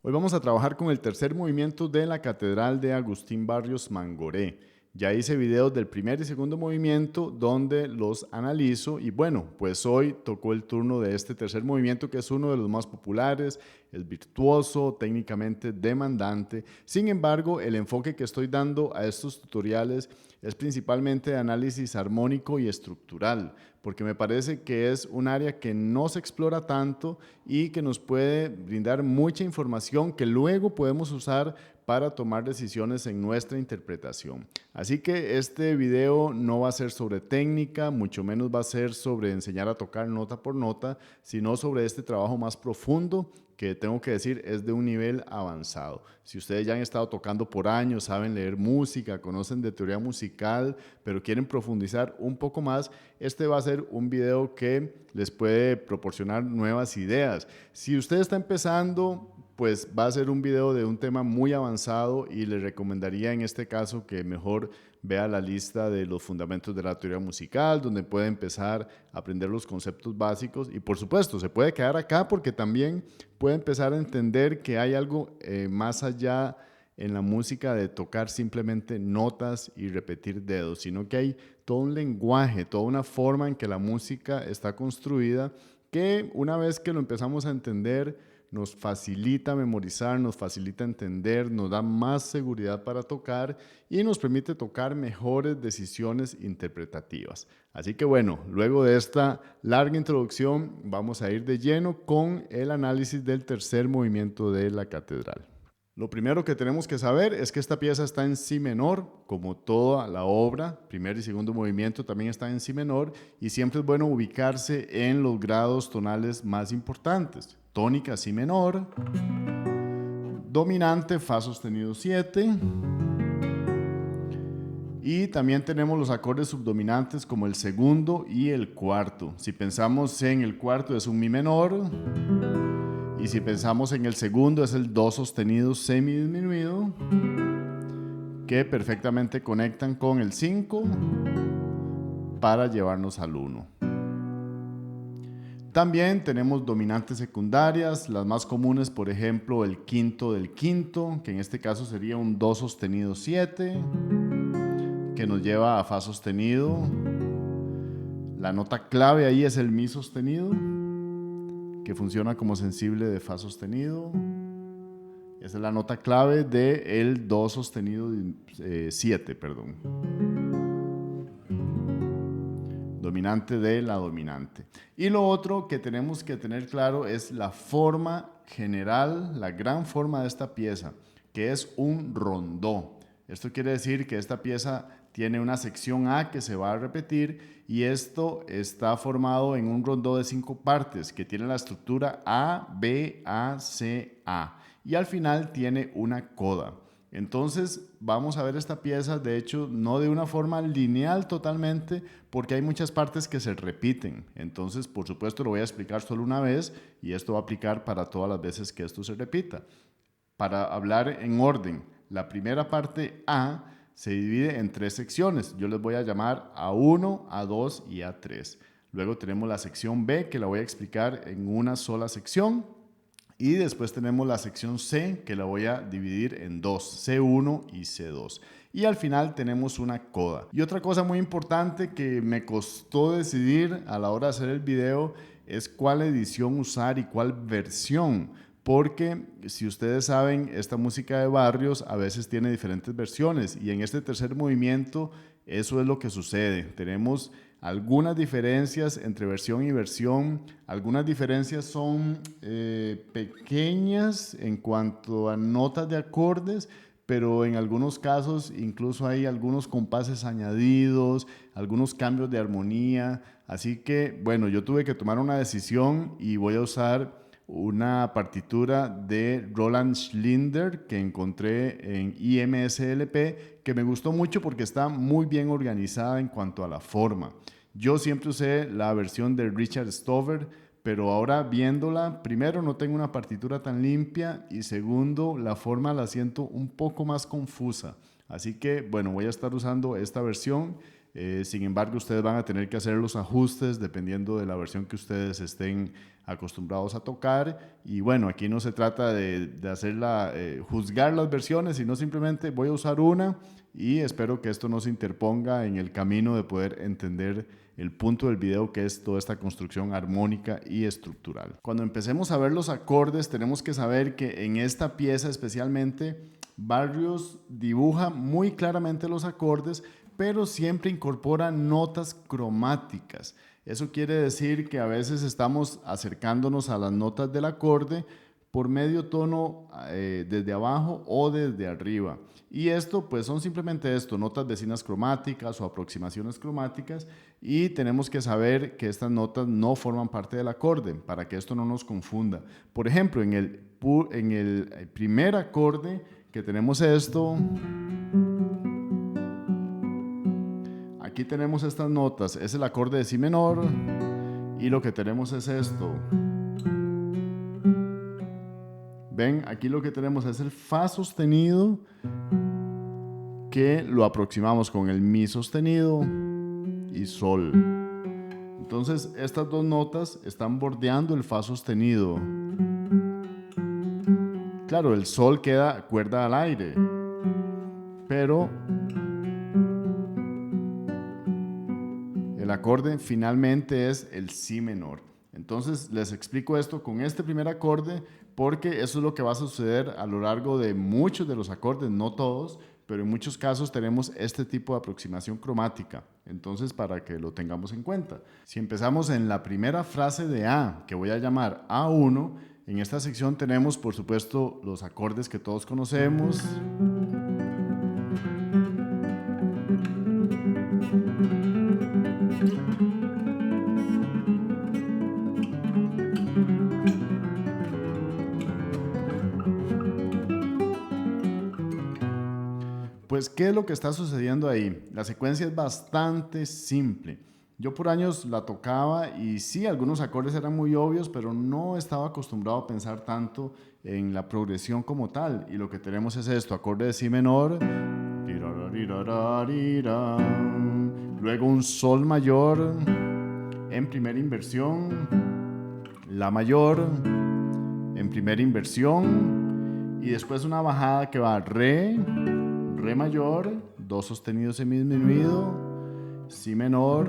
Hoy vamos a trabajar con el tercer movimiento de la Catedral de Agustín Barrios Mangoré. Ya hice videos del primer y segundo movimiento donde los analizo y bueno, pues hoy tocó el turno de este tercer movimiento que es uno de los más populares, es virtuoso, técnicamente demandante. Sin embargo, el enfoque que estoy dando a estos tutoriales es principalmente de análisis armónico y estructural, porque me parece que es un área que no se explora tanto y que nos puede brindar mucha información que luego podemos usar para tomar decisiones en nuestra interpretación. Así que este video no va a ser sobre técnica, mucho menos va a ser sobre enseñar a tocar nota por nota, sino sobre este trabajo más profundo que tengo que decir es de un nivel avanzado. Si ustedes ya han estado tocando por años, saben leer música, conocen de teoría musical, pero quieren profundizar un poco más, este va a ser un video que les puede proporcionar nuevas ideas. Si usted está empezando, pues va a ser un video de un tema muy avanzado y le recomendaría en este caso que mejor vea la lista de los fundamentos de la teoría musical, donde puede empezar a aprender los conceptos básicos y por supuesto se puede quedar acá porque también puede empezar a entender que hay algo más allá en la música de tocar simplemente notas y repetir dedos, sino que hay todo un lenguaje, toda una forma en que la música está construida que una vez que lo empezamos a entender, nos facilita memorizar, nos facilita entender, nos da más seguridad para tocar y nos permite tocar mejores decisiones interpretativas. Así que bueno, luego de esta larga introducción vamos a ir de lleno con el análisis del tercer movimiento de la catedral. Lo primero que tenemos que saber es que esta pieza está en si menor, como toda la obra, primer y segundo movimiento también está en si menor y siempre es bueno ubicarse en los grados tonales más importantes. Tónica si menor, dominante fa sostenido 7 y también tenemos los acordes subdominantes como el segundo y el cuarto. Si pensamos en el cuarto es un mi menor. Y si pensamos en el segundo es el do sostenido semidisminuido, que perfectamente conectan con el 5 para llevarnos al 1. También tenemos dominantes secundarias, las más comunes, por ejemplo, el quinto del quinto, que en este caso sería un do sostenido 7, que nos lleva a fa sostenido. La nota clave ahí es el mi sostenido, que funciona como sensible de fa sostenido. Esa es la nota clave del do sostenido 7, perdón. Dominante de la dominante. Y lo otro que tenemos que tener claro es la forma general, la gran forma de esta pieza, que es un rondó. Esto quiere decir que esta pieza tiene una sección A que se va a repetir y esto está formado en un rondó de 5 partes que tiene la estructura A, B, A, C, A y al final tiene una coda. Entonces vamos a ver esta pieza, de hecho, no de una forma lineal totalmente, porque hay muchas partes que se repiten. Entonces, por supuesto, lo voy a explicar solo una vez y esto va a aplicar para todas las veces que esto se repita. Para hablar en orden, la primera parte A se divide en 3 secciones. Yo les voy a llamar A1, A2 y A3. Luego tenemos la sección B, que la voy a explicar en una sola sección. Y después tenemos la sección C, que la voy a dividir en dos, C1 y C2. Y al final tenemos una coda. Y otra cosa muy importante que me costó decidir a la hora de hacer el video es cuál edición usar y cuál versión. Porque si ustedes saben, esta música de Barrios a veces tiene diferentes versiones y en este tercer movimiento eso es lo que sucede. Tenemos algunas diferencias entre versión y versión. Algunas diferencias son pequeñas en cuanto a notas de acordes, pero en algunos casos incluso hay algunos compases añadidos, algunos cambios de armonía. Así que, bueno, yo tuve que tomar una decisión y voy a usar una partitura de Roland Schlinder que encontré en IMSLP que me gustó mucho porque está muy bien organizada en cuanto a la forma. Yo siempre usé la versión de Richard Stover, pero ahora viéndola, primero no tengo una partitura tan limpia y segundo la forma la siento un poco más confusa. Así que bueno, voy a estar usando esta versión Sin embargo, ustedes van a tener que hacer los ajustes dependiendo de la versión que ustedes estén acostumbrados a tocar. Y bueno, aquí no se trata de juzgar las versiones, sino simplemente voy a usar una y espero que esto no se interponga en el camino de poder entender el punto del video, que es toda esta construcción armónica y estructural. Cuando empecemos a ver los acordes, tenemos que saber que en esta pieza especialmente Barrios dibuja muy claramente los acordes, pero siempre incorpora notas cromáticas. Eso quiere decir que a veces estamos acercándonos a las notas del acorde por medio tono desde abajo o desde arriba. Y esto pues son simplemente notas vecinas cromáticas o aproximaciones cromáticas, y tenemos que saber que estas notas no forman parte del acorde para que esto no nos confunda. Por ejemplo, en el primer acorde que tenemos esto, aquí tenemos estas notas, es el acorde de si menor y lo que tenemos es esto. Ven, aquí lo que tenemos es el fa sostenido, que lo aproximamos con el mi sostenido y sol. Entonces estas dos notas están bordeando el fa sostenido. Claro, el sol queda cuerda al aire, pero el acorde finalmente es el si menor. Entonces les explico esto con este primer acorde porque eso es lo que va a suceder a lo largo de muchos de los acordes, no todos, pero en muchos casos tenemos este tipo de aproximación cromática. Entonces, para que lo tengamos en cuenta. Si empezamos en la primera frase de A, que voy a llamar A1, en esta sección tenemos, por supuesto, los acordes que todos conocemos. Pues, ¿qué es lo que está sucediendo ahí? La secuencia es bastante simple. Yo por años la tocaba y sí, algunos acordes eran muy obvios, pero no estaba acostumbrado a pensar tanto en la progresión como tal. Y lo que tenemos es esto, acorde de si menor, luego un sol mayor en primera inversión, la mayor en primera inversión y después una bajada que va re mayor, do sostenido semidisminuido, si menor,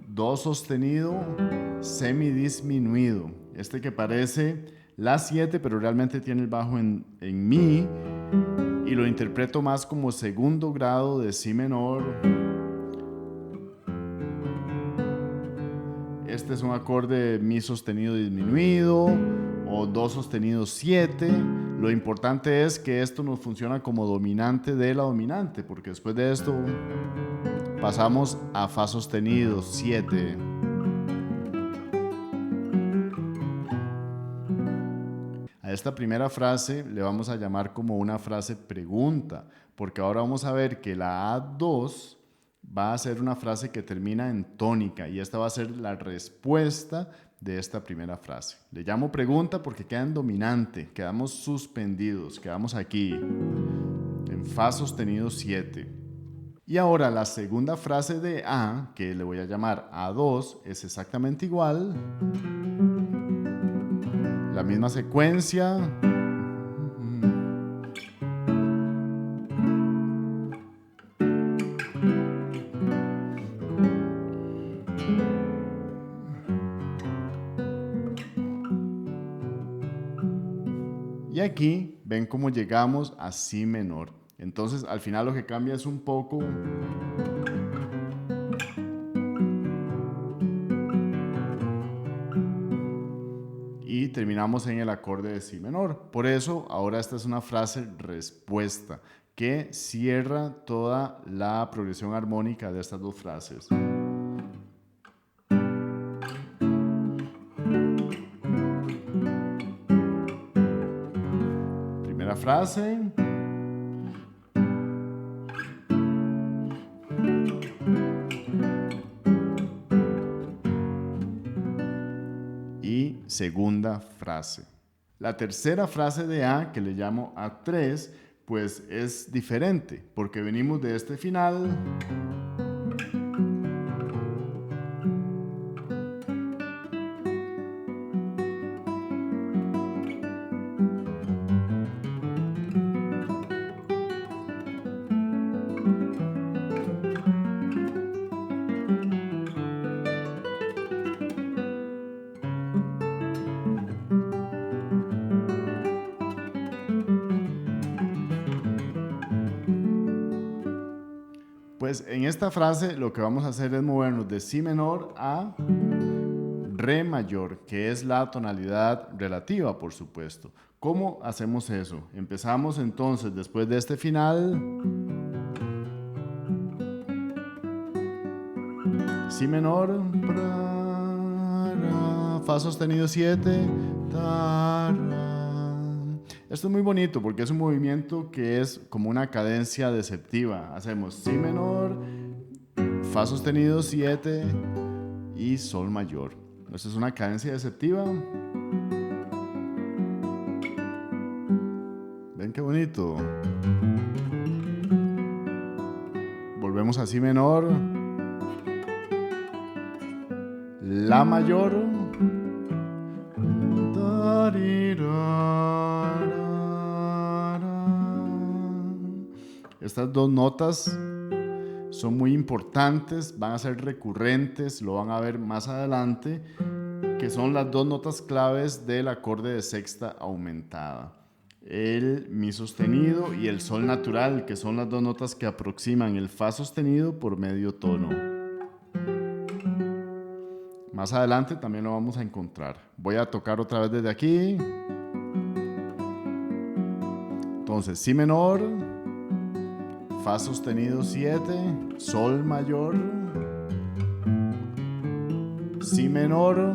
do sostenido semidisminuido. Este que parece la 7, pero realmente tiene el bajo en mi, y lo interpreto más como segundo grado de si menor. Este es un acorde de mi sostenido disminuido o do sostenido 7. Lo importante es que esto nos funciona como dominante de la dominante, porque después de esto pasamos a fa sostenido 7. A esta primera frase le vamos a llamar como una frase pregunta, porque ahora vamos a ver que la A2 va a ser una frase que termina en tónica y esta va a ser la respuesta de esta primera frase. Le llamo pregunta porque queda en dominante, quedamos suspendidos, quedamos aquí en fa sostenido 7. Y ahora la segunda frase de A, que le voy a llamar A2, es exactamente igual. La misma secuencia. Y aquí ven cómo llegamos a si menor. Entonces al final lo que cambia es un poco y terminamos en el acorde de si menor. Por eso ahora esta es una frase respuesta que cierra toda la progresión armónica de estas dos frases. Primera frase. Y segunda frase. La tercera frase de A, que le llamo A3, pues es diferente, porque venimos de este final Pues en esta frase lo que vamos a hacer es movernos de si menor a re mayor, que es la tonalidad relativa, por supuesto. ¿Cómo hacemos eso? Empezamos entonces después de este final. Si menor, fa sostenido 7, esto es muy bonito porque es un movimiento que es como una cadencia deceptiva. Hacemos si menor, fa sostenido 7 y sol mayor. Esto es una cadencia deceptiva. ¿Ven qué bonito? Volvemos a si menor, la mayor, estas dos notas son muy importantes, van a ser recurrentes, lo van a ver más adelante, que son las dos notas claves del acorde de sexta aumentada. El mi sostenido y el sol natural, que son las dos notas que aproximan el fa sostenido por medio tono. Más adelante también lo vamos a encontrar. Voy a tocar otra vez desde aquí. Entonces, si menor, fa sostenido 7, sol mayor, si menor,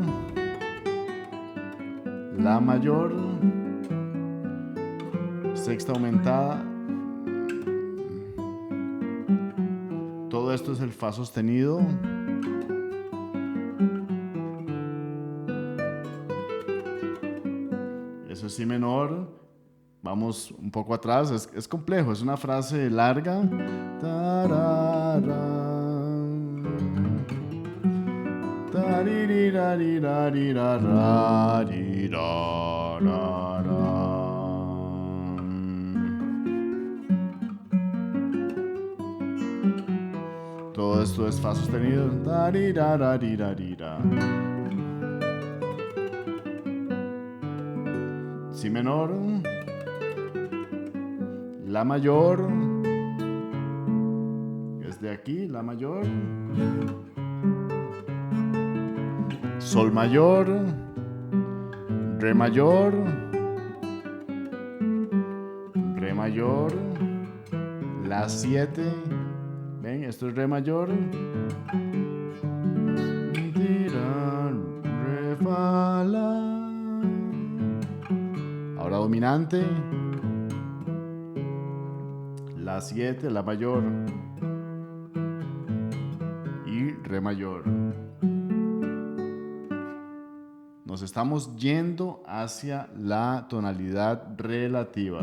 la mayor, sexta aumentada. Todo esto es el fa sostenido. Eso es si menor. Vamos un poco atrás, es complejo, es una frase larga. Todo esto es fa sostenido. Si menor, la mayor, es de aquí, la mayor, sol mayor, re mayor, la 7, ven, esto es re mayor, re, fa, la. Ahora dominante, la 7, la mayor y re mayor. Nos estamos yendo hacia la tonalidad relativa.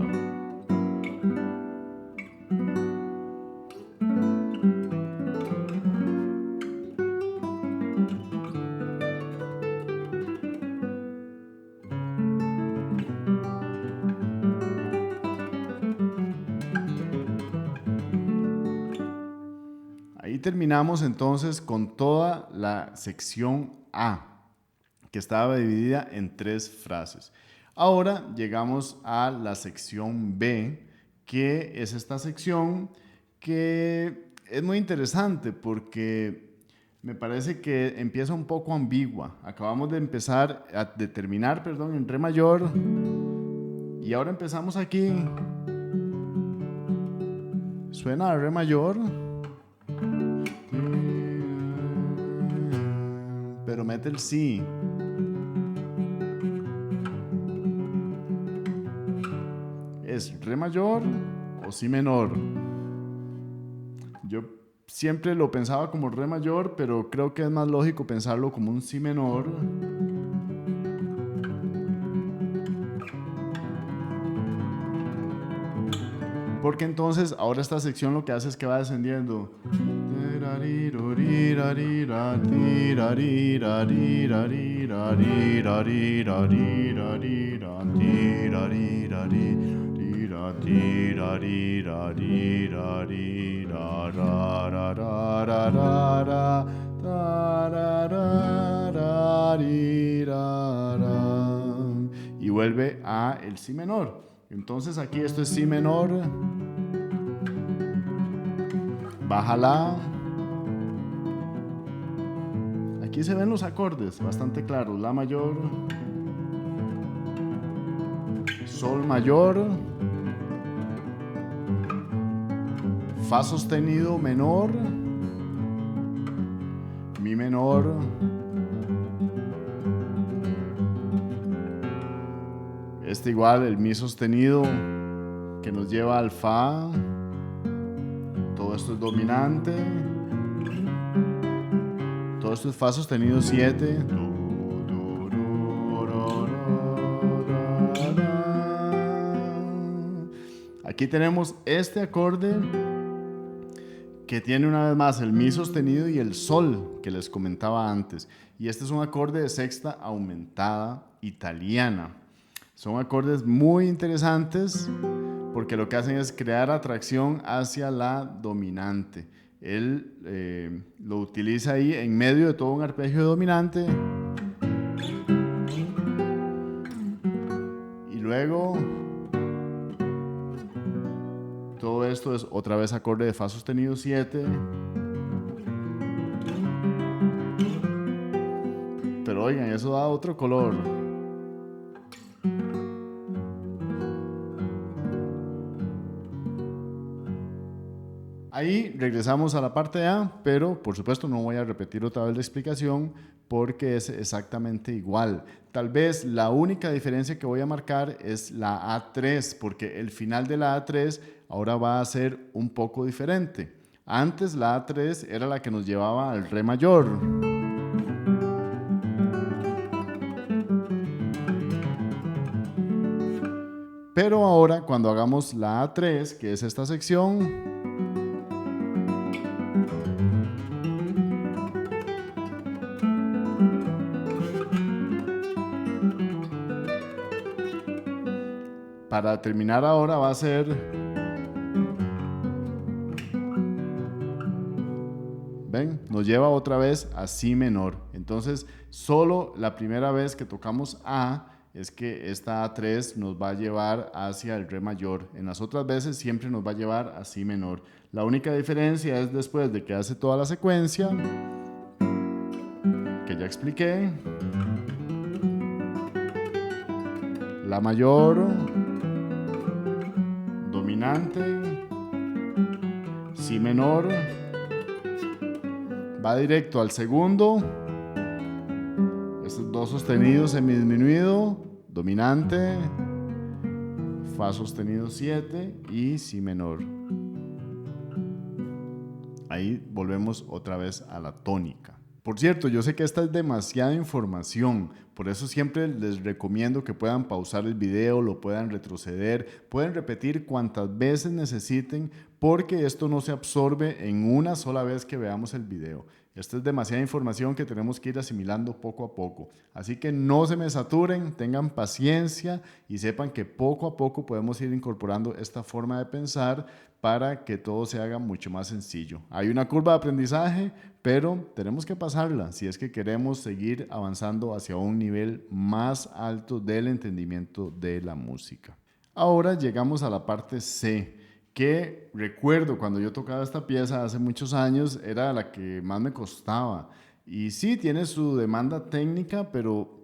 Ahí terminamos entonces con toda la sección A, que estaba dividida en 3 frases. Ahora llegamos a la sección B, que es esta sección que es muy interesante porque me parece que empieza un poco ambigua. Acabamos de terminar, en re mayor y ahora empezamos aquí. Suena a re mayor, pero mete el si. ¿Es re mayor o si menor? Yo siempre lo pensaba como re mayor, pero creo que es más lógico pensarlo como un si menor. Porque entonces ahora esta sección lo que hace es que va descendiendo. Y vuelve a el si menor. Entonces aquí esto es si menor, baja la. Aquí se ven los acordes bastante claros. La mayor, sol mayor, fa sostenido menor, mi menor, igual el mi sostenido que nos lleva al fa. Todo esto es dominante. Todo esto es fa sostenido 7. Aquí tenemos este acorde que tiene una vez más el mi sostenido y el sol que les comentaba antes. Y este es un acorde de sexta aumentada italiana. Son acordes muy interesantes porque lo que hacen es crear atracción hacia la dominante. Él lo utiliza ahí en medio de todo un arpegio dominante. Y luego todo esto es otra vez acorde de fa sostenido 7. Pero oigan, eso da otro color. Ahí regresamos a la parte A, pero por supuesto no voy a repetir otra vez la explicación porque es exactamente igual. Tal vez la única diferencia que voy a marcar es la A3, porque el final de la A3 ahora va a ser un poco diferente. Antes la A3 era la que nos llevaba al re mayor. Pero ahora cuando hagamos la A3, que es esta sección, para terminar ahora va a ser, ven, nos lleva otra vez a si menor. Entonces, solo la primera vez que tocamos A es que esta A3 nos va a llevar hacia el re mayor. En las otras veces siempre nos va a llevar a si menor. La única diferencia es después de que hace toda la secuencia, que ya expliqué. La mayor, dominante, si menor, va directo al segundo, estos dos sostenidos semidisminuido, dominante, fa sostenido 7 y si menor. Ahí volvemos otra vez a la tónica. Por cierto, yo sé que esta es demasiada información, por eso siempre les recomiendo que puedan pausar el video, lo puedan retroceder, pueden repetir cuantas veces necesiten, porque esto no se absorbe en una sola vez que veamos el video. Esta es demasiada información que tenemos que ir asimilando poco a poco. Así que no se me saturen, tengan paciencia y sepan que poco a poco podemos ir incorporando esta forma de pensar para que todo se haga mucho más sencillo. Hay una curva de aprendizaje, pero tenemos que pasarla si es que queremos seguir avanzando hacia un nivel más alto del entendimiento de la música. Ahora llegamos a la parte C, que recuerdo cuando yo tocaba esta pieza hace muchos años, era la que más me costaba. Y sí, tiene su demanda técnica, pero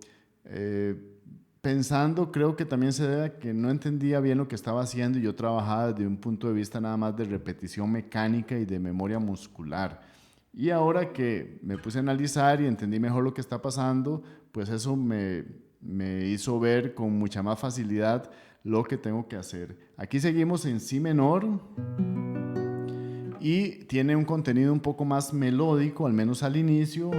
pensando, creo que también se debe a que no entendía bien lo que estaba haciendo y yo trabajaba desde un punto de vista nada más de repetición mecánica y de memoria muscular. Y ahora que me puse a analizar y entendí mejor lo que está pasando, pues eso me hizo ver con mucha más facilidad lo que tengo que hacer. Aquí seguimos en si menor y tiene un contenido un poco más melódico, al menos al inicio.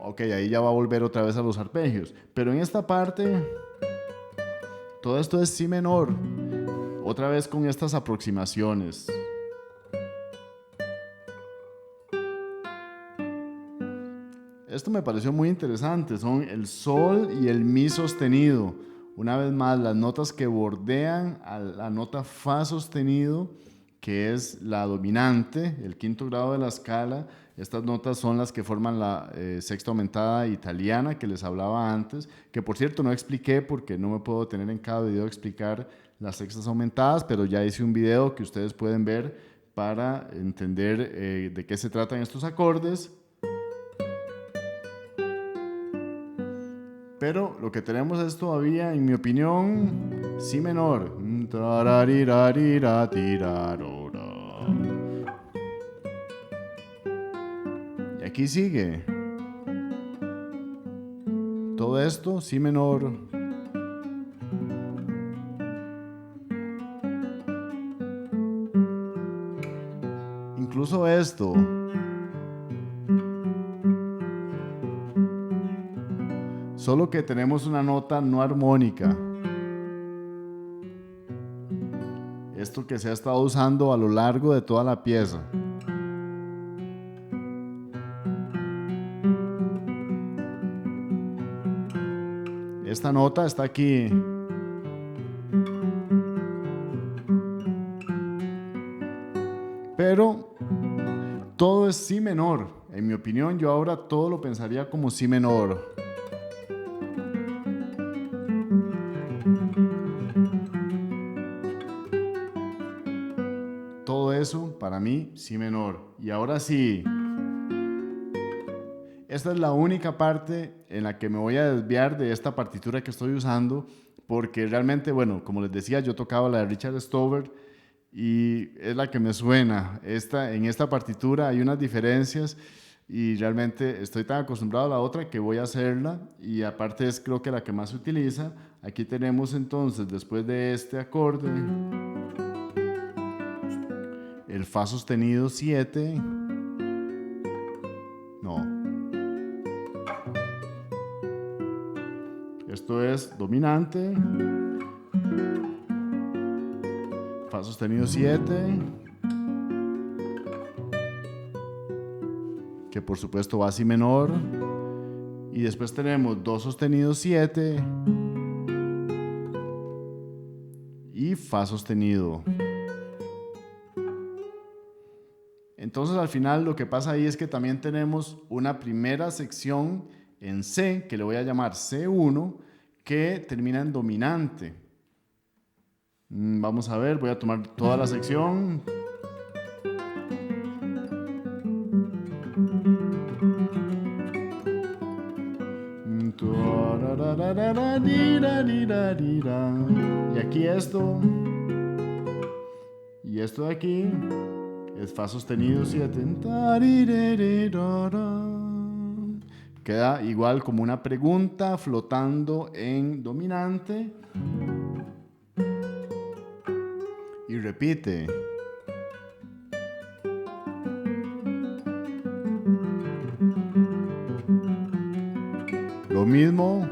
Ok, ahí ya va a volver otra vez a los arpegios. Pero en esta parte, todo esto es si menor. Otra vez con estas aproximaciones. Esto me pareció muy interesante. Son el sol y el mi sostenido. Una vez más, las notas que bordean a la nota fa sostenido, que es la dominante, el quinto grado de la escala, Estas notas son las que forman la sexta aumentada italiana que les hablaba antes, que por cierto no expliqué porque no me puedo tener en cada video explicar las sextas aumentadas, pero ya hice un video que ustedes pueden ver para entender de qué se tratan estos acordes. Pero lo que tenemos es todavía, en mi opinión, si menor. Y aquí sigue. Todo esto, si menor. Incluso esto. Solo que tenemos una nota no armónica. Esto que se ha estado usando a lo largo de toda la pieza. Esta nota está aquí. Pero todo es si menor. En mi opinión, yo ahora todo lo pensaría como si menor. Todo eso para mí si menor. Y ahora sí. Esta es la única parte en la que me voy a desviar de esta partitura que estoy usando, porque realmente, bueno, como les decía, yo tocaba la de Richard Stover y es la que me suena. En esta partitura hay unas diferencias y realmente estoy tan acostumbrado a la otra que voy a hacerla, y aparte es creo que la que más se utiliza. Aquí tenemos entonces, después de este acorde, el Fa sostenido 7. No. Esto es dominante, Fa sostenido 7, que por supuesto va a si menor, y después tenemos Do sostenido 7 y Fa sostenido. Entonces al final lo que pasa ahí es que también tenemos una primera sección en C, que le voy a llamar C1, que termina en dominante. Vamos a ver, voy a tomar toda la sección. Y aquí esto. Y esto de aquí es Fa sostenido 7. Queda igual como una pregunta flotando en dominante. Y repite. Lo mismo.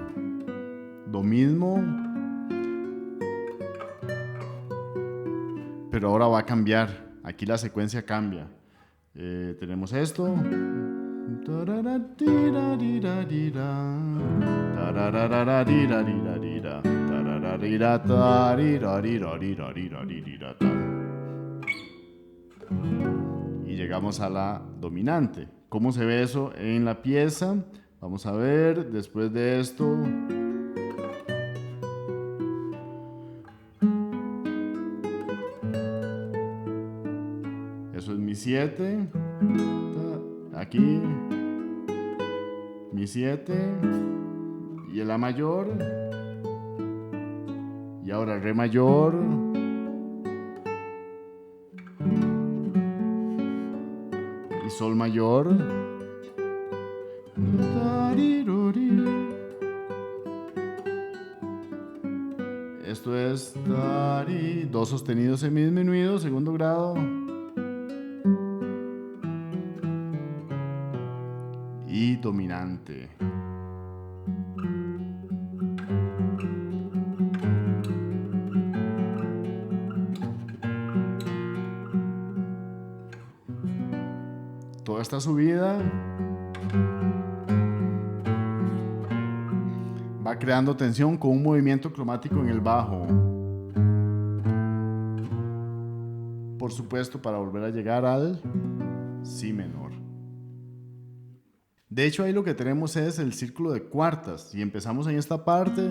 Pero ahora va a cambiar. Aquí la secuencia cambia. Tenemos esto. Y llegamos a la dominante. ¿Cómo se ve eso en la pieza? Vamos a ver, después de esto. Eso es mi 7. Aquí. Mi 7. Y el La mayor. Y ahora Re mayor. Y Sol mayor. Esto es Do sostenido semidisminuido, segundo grado. Y dominante. Toda esta subida va creando tensión con un movimiento cromático en el bajo. Por supuesto, para volver a llegar al Si menor. De hecho, ahí lo que tenemos es el círculo de cuartas. Y empezamos en esta parte.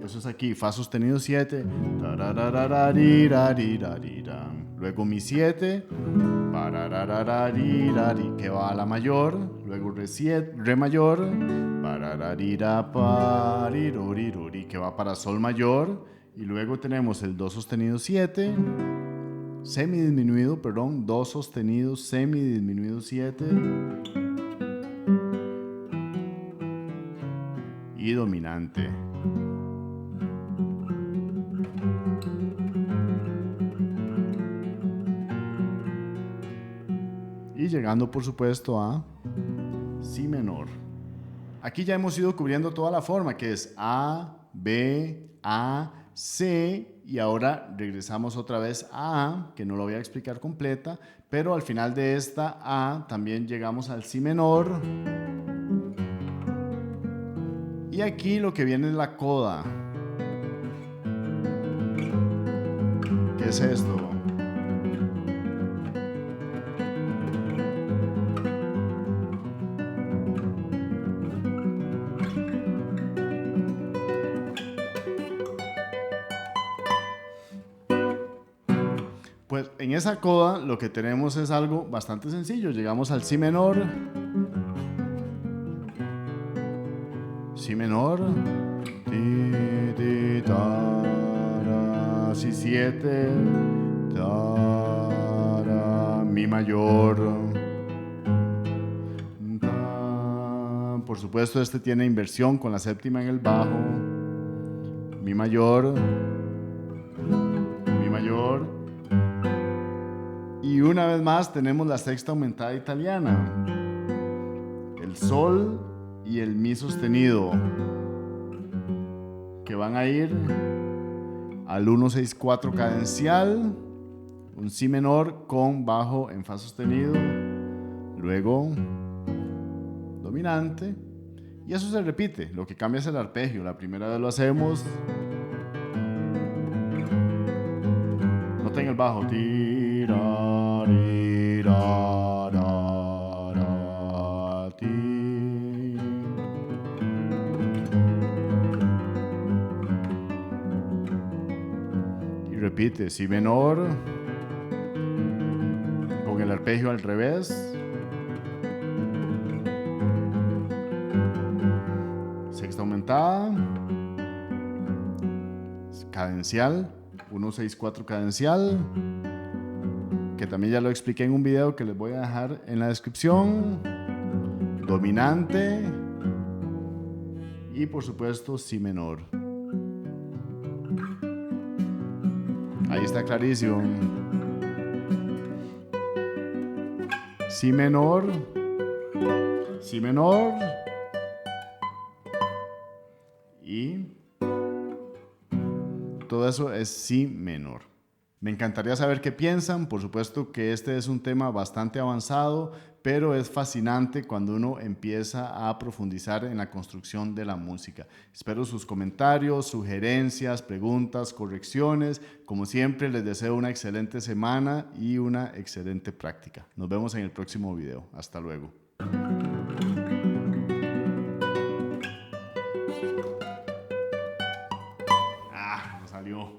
Eso es aquí, fa sostenido 7. Luego mi 7. Que va a la mayor. Luego re mayor. Que va para sol mayor. Y luego tenemos el do sostenido 7. Semidisminuido, perdón. Do sostenido semidisminuido 7. Y dominante. Y llegando por supuesto a si menor. Aquí ya hemos ido cubriendo toda la forma, que es A, B, A, C, y ahora regresamos otra vez a A, que no lo voy a explicar completa, pero al final de esta A también llegamos al si menor. Y aquí lo que viene es la coda. ¿Qué es esto? Pues en esa coda lo que tenemos es algo bastante sencillo. Llegamos al si menor. Si menor. Si 7. Mi mayor. Por supuesto, este tiene inversión con la séptima en el bajo. Mi mayor. Mi mayor. Y una vez más tenemos la sexta aumentada italiana. El sol y el mi sostenido, que van a ir al 1-6-4 cadencial, un si menor con bajo en fa sostenido, luego dominante, y eso se repite. Lo que cambia es el arpegio. La primera vez lo hacemos, nota en el bajo, y repite si menor con el arpegio al revés, sexta aumentada, cadencial, 1-6-4 cadencial, que también ya lo expliqué en un video que les voy a dejar en la descripción, dominante y por supuesto si menor. Ahí está clarísimo. Si menor, si menor y todo eso es si menor. Me encantaría saber qué piensan. Por supuesto que este es un tema bastante avanzado, pero es fascinante cuando uno empieza a profundizar en la construcción de la música. Espero sus comentarios, sugerencias, preguntas, correcciones. Como siempre, les deseo una excelente semana y una excelente práctica. Nos vemos en el próximo video. Hasta luego. No salió.